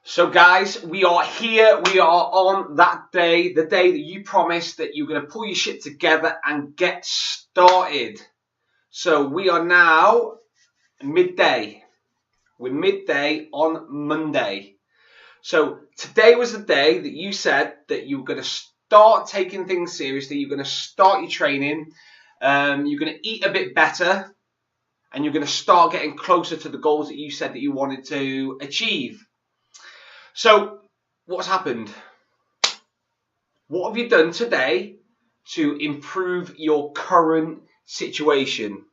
So guys, we are here, we are on that day, the day that you promised that you're going to pull your shit together and get started. So we are now midday. We're midday on Monday. So today was the day that you said that you were going to start taking things seriously, you're going to start your training, you're going to eat a bit better, and you're going to start getting closer to the goals that you said that you wanted to achieve. So, what's happened? What have you done today to improve your current situation?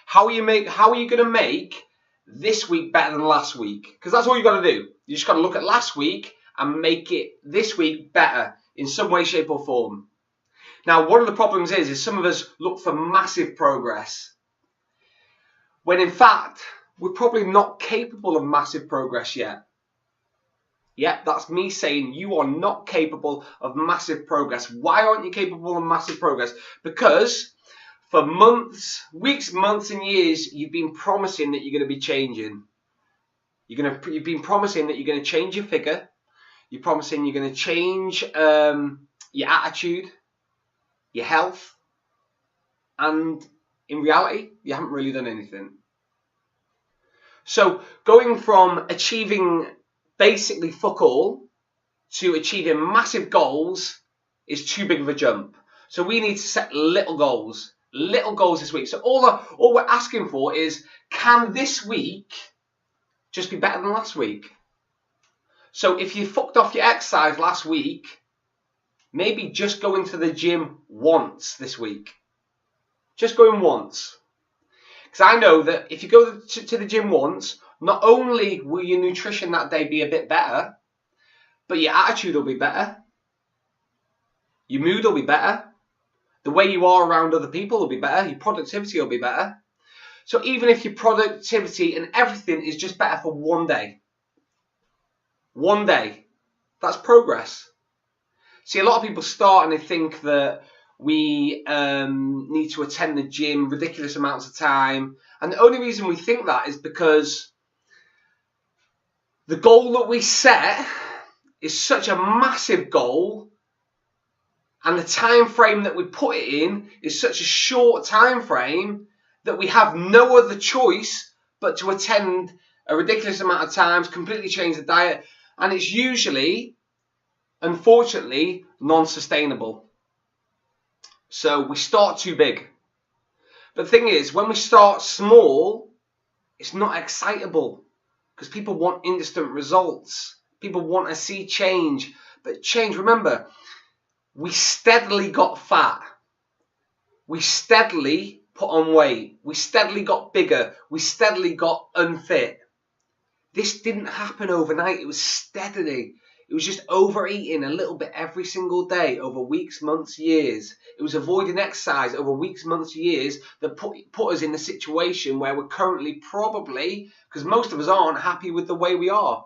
How are you going to make this week better than last week? Because that's all you've got to do. You just got to look at last week and make it this week better in some way, shape, or form. Now, one of the problems is some of us look for massive progress, when in fact we're probably not capable of massive progress yet. Yep, that's me saying you are not capable of massive progress. Why aren't you capable of massive progress? Because for months, weeks, months and years, you've been promising that you're going to be changing. You've been promising that you're going to change your figure. You're promising you're going to change your attitude, your health. And in reality, you haven't really done anything. So going from achieving basically fuck all to achieving massive goals is too big of a jump. So we need to set little goals this week. So all we're asking for is, can this week just be better than last week? So if you fucked off your exercise last week, maybe just go into the gym once this week. Just go in once. Because I know that if you go to the gym once, not only will your nutrition that day be a bit better, but your attitude will be better. Your mood will be better. The way you are around other people will be better. Your productivity will be better. So even if your productivity and everything is just better for one day, that's progress. See, a lot of people start and they think that we need to attend the gym ridiculous amounts of time. And the only reason we think that is because the goal that we set is such a massive goal, and the time frame that we put it in is such a short time frame that we have no other choice but to attend a ridiculous amount of times, completely change the diet, and it's usually, unfortunately, non-sustainable. So we start too big. But the thing is, when we start small, it's not excitable because people want instant results. People want to see change. But change, remember, we steadily got fat. We steadily put on weight. We steadily got bigger. We steadily got unfit. This didn't happen overnight. It was steadily. It was just overeating a little bit every single day over weeks, months, years. It was avoiding exercise over weeks, months, years that put us in the situation where we're currently probably, because most of us aren't happy with the way we are.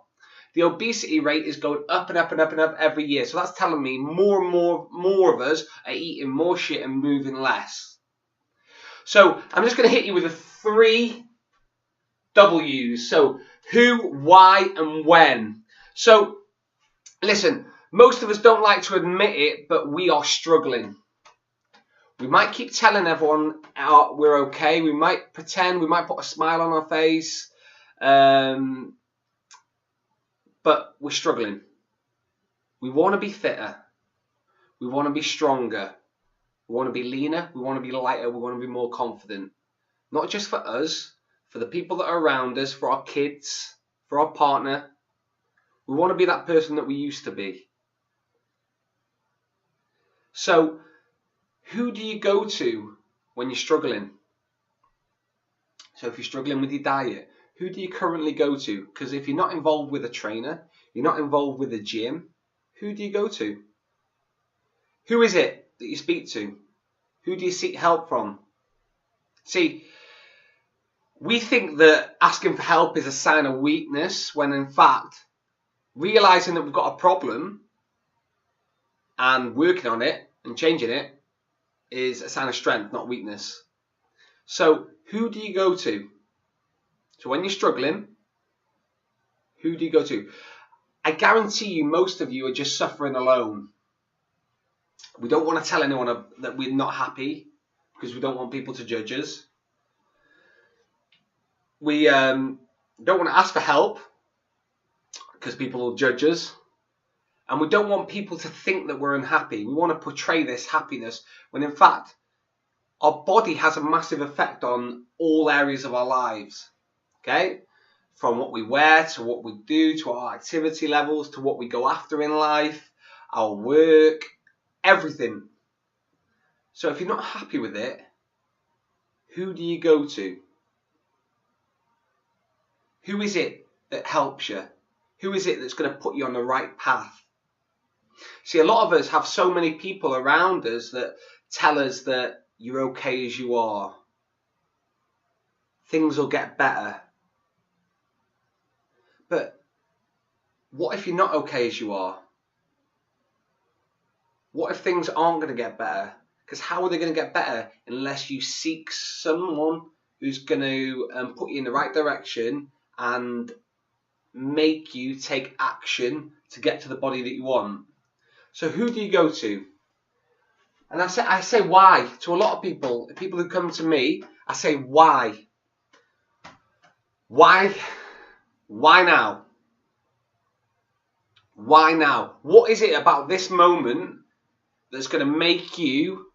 The obesity rate is going up and up and up and up every year. So that's telling me more and more of us are eating more shit and moving less. So I'm just going to hit you with the 3 W's. So who, why, and when. So listen, most of us don't like to admit it, but we are struggling. We might keep telling everyone we're okay. We might pretend. We might put a smile on our face. But we're struggling. We want to be fitter. We want to be stronger. We want to be leaner. We want to be lighter. We want to be more confident. Not just for us, for the people that are around us, for our kids, for our partner. We want to be that person that we used to be. So, who do you go to when you're struggling? So if you're struggling with your diet, who do you currently go to? Because if you're not involved with a trainer, you're not involved with a gym, who do you go to? Who is it that you speak to? Who do you seek help from? See, we think that asking for help is a sign of weakness, when in fact, realizing that we've got a problem and working on it and changing it is a sign of strength, not weakness. So who do you go to? So when you're struggling, who do you go to? I guarantee you most of you are just suffering alone. We don't want to tell anyone that we're not happy because we don't want people to judge us. We don't want to ask for help because people will judge us. And we don't want people to think that we're unhappy. We want to portray this happiness when in fact our body has a massive effect on all areas of our lives. Okay? From what we wear to what we do to our activity levels to what we go after in life, our work, everything. So if you're not happy with it, who do you go to? Who is it that helps you? Who is it that's going to put you on the right path? See, a lot of us have so many people around us that tell us that you're okay as you are. Things will get better. But what if you're not okay as you are? What if things aren't going to get better? Because how are they going to get better unless you seek someone who's going to put you in the right direction and make you take action to get to the body that you want? So who do you go to? And I say why to a lot of people who come to me. I say why. Why now? Why now? What is it about this moment that's going to make you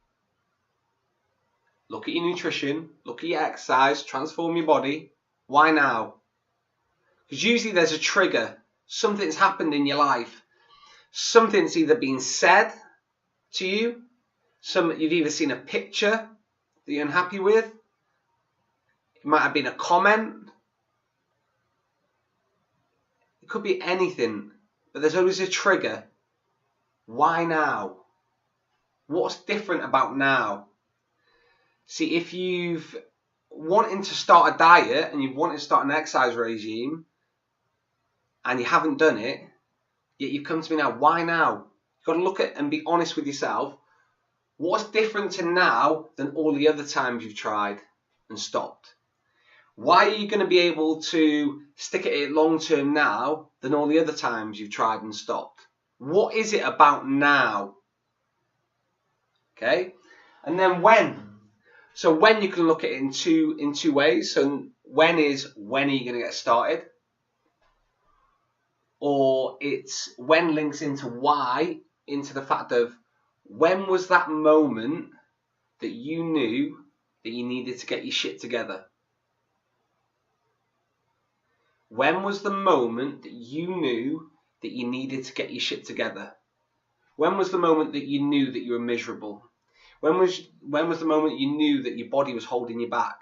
look at your nutrition, look at your exercise, transform your body? Why now? Because usually there's a trigger. Something's happened in your life. Something's either been said to you. You've either seen a picture that you're unhappy with. It might have been a comment. It could be anything. But there's always a trigger. Why now? What's different about now? See, if you've wanting to start a diet and you've wanted to start an exercise regime and you haven't done it, yet you've come to me now, why now? You've got to look at and be honest with yourself. What's different to now than all the other times you've tried and stopped? Why are you going to be able to stick at it long term now than all the other times you've tried and stopped? What is it about now? Okay? And then when? So when, you can look at it in two ways. So when are you going to get started? Or it's when links into why, into the fact of when was that moment that you knew that you needed to get your shit together? When was the moment that you knew that you needed to get your shit together? When was the moment that you knew that you were miserable? When was the moment you knew that your body was holding you back?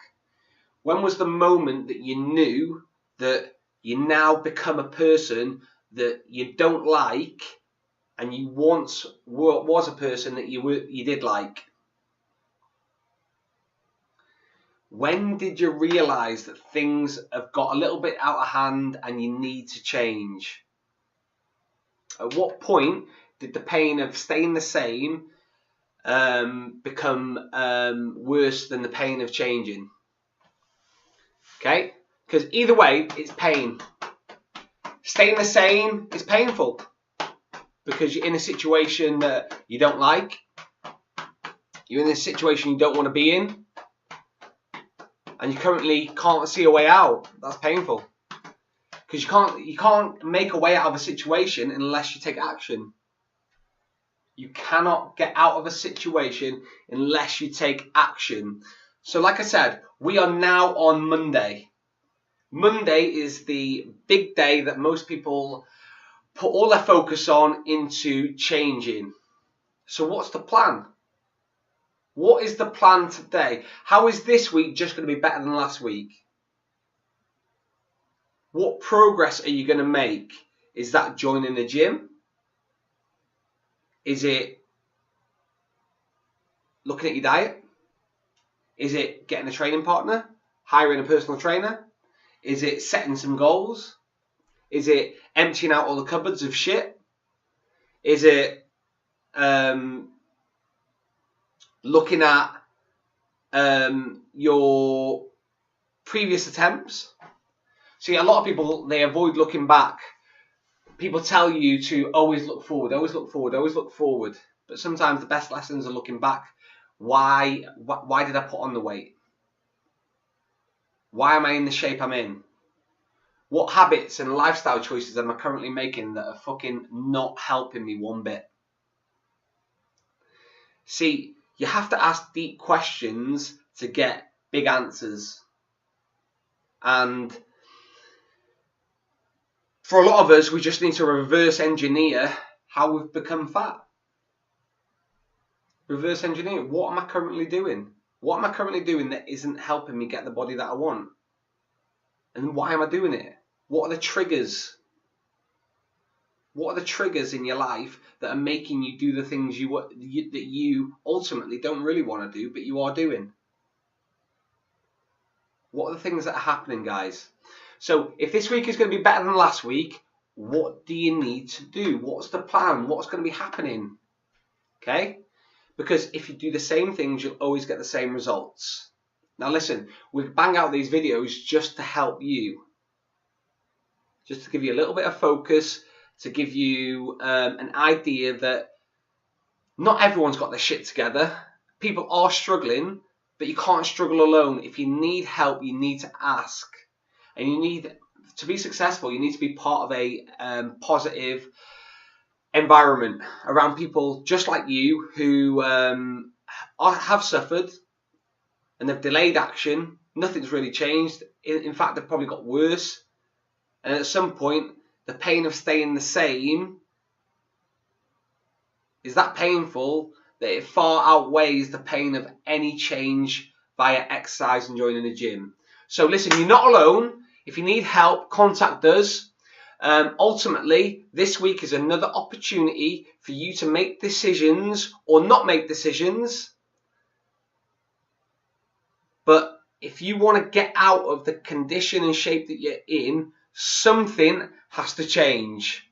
When was the moment that you knew that you now become a person that you don't like and you once was a person that you did like? When did you realise that things have got a little bit out of hand and you need to change? At what point did the pain of staying the same become worse than the pain of changing? Okay? Because either way, it's pain. Staying the same is painful because you're in a situation that you don't like. You're in a situation you don't want to be in. And you currently can't see a way out. That's painful. Because you can't make a way out of a situation unless you take action. You cannot get out of a situation unless you take action. So like I said, we are now on Monday. Monday is the big day that most people put all their focus on into changing. So what's the plan? What is the plan today? How is this week just going to be better than last week? What progress are you going to make? Is that joining the gym? Is it looking at your diet? Is it getting a training partner? Hiring a personal trainer? Is it setting some goals? Is it emptying out all the cupboards of shit? Is it looking at your previous attempts? See, a lot of people, they avoid looking back People tell you to always look forward, always look forward, always look forward. But sometimes the best lessons are looking back. Why did I put on the weight? Why am I in the shape I'm in? What habits and lifestyle choices am I currently making that are fucking not helping me one bit? See, you have to ask deep questions to get big answers. And for a lot of us, we just need to reverse engineer how we've become fat. Reverse engineer. What am I currently doing? What am I currently doing that isn't helping me get the body that I want? And why am I doing it? What are the triggers? What are the triggers in your life that are making you do the things that you ultimately don't really want to do, but you are doing? What are the things that are happening, guys? So if this week is going to be better than last week, what do you need to do? What's the plan? What's going to be happening? Okay? Because if you do the same things, you'll always get the same results. Now listen, we bang out these videos just to help you. Just to give you a little bit of focus, to give you an idea that not everyone's got their shit together. People are struggling, but you can't struggle alone. If you need help, you need to ask. And you need to be successful, you need to be part of a positive environment around people just like you who have suffered and they've delayed action. Nothing's really changed. In fact, they've probably got worse. And at some point, the pain of staying the same is that painful that it far outweighs the pain of any change via exercise and joining the gym. So listen, you're not alone. If you need help, contact us. Ultimately, this week is another opportunity for you to make decisions or not make decisions. But if you want to get out of the condition and shape that you're in, something has to change.